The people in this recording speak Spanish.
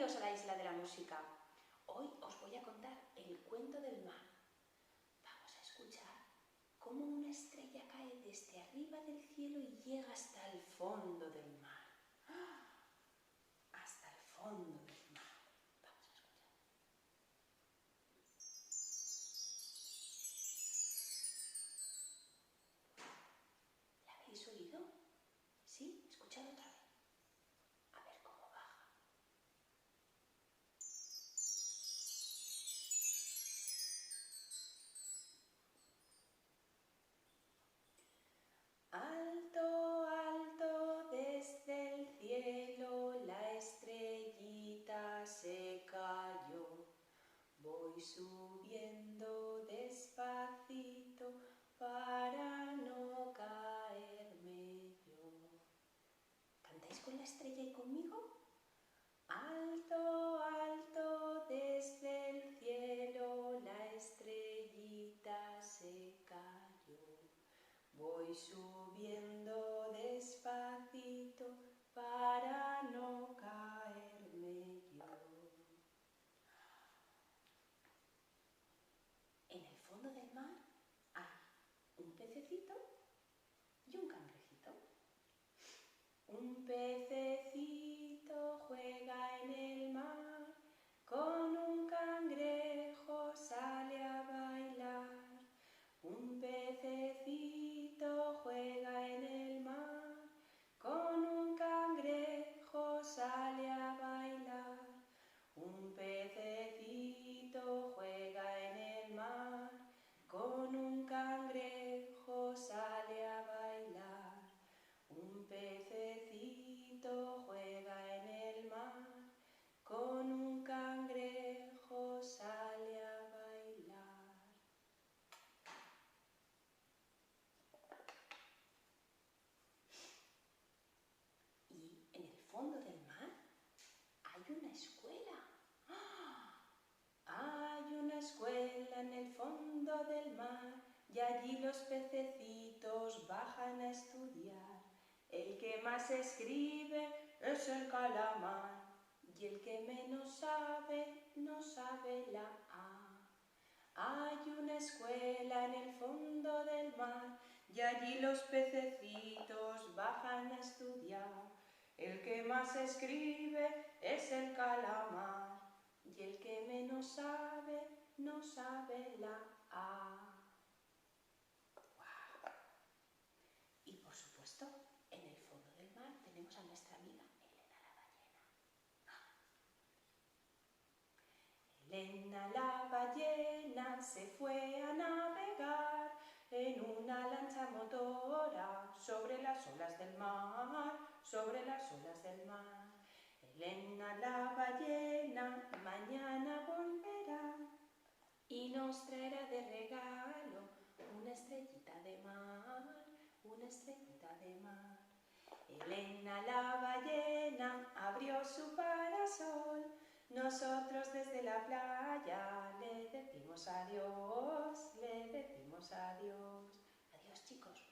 Bienvenidos a la Isla de la Música. Hoy os voy a contar el cuento del mar. Vamos a escuchar cómo una estrella cae desde arriba del cielo y llega hasta el fondo del mar. Hasta el fondo del mar. Vamos a escuchar. ¿La habéis oído? ¿Sí? Escuchad otra vez. A ver cómo baja. Alto, alto desde el cielo la estrellita se cayó. Voy subiendo despacito para no caerme yo. ¿Cantáis con la estrella y conmigo? Alto, alto desde el cielo la estrellita se cayó. Voy subiendo despacito para no caerme yo. En el fondo del mar hay un pececito y un cangrejito. Un pececito juega en el mar, con un cangrejo sale a bailar. Un pececito juega en el mar, con un cangrejo sale a bailar. Un pececito juega en el mar, con un cangrejo sale a bailar. Un pececito juega en el mar, con un cangrejo sale a bailar. Y en el fondo del mar hay una escuela. ¡Ah! Hay una escuela en el fondo del mar y allí los pececitos bajan a estudiar. El que más escribe es el calamar y el que menos sabe no sabe la A. Hay una escuela en el fondo del mar y allí los pececitos bajan a estudiar. El que más escribe es el calamar y el que menos sabe no sabe la A. ¡Wow! Y por supuesto, en el fondo del mar tenemos a nuestra amiga Elena la ballena. Elena la ballena se fue a navegar en una lancha motora sobre las olas del mar, sobre las olas del mar. Elena la ballena mañana volverá y nos traerá de regalo una estrellita de mar, una estrellita de mar. Elena la ballena abrió su parasol, nosotros desde la playa le decimos adiós, le decimos adiós. Adiós, chicos.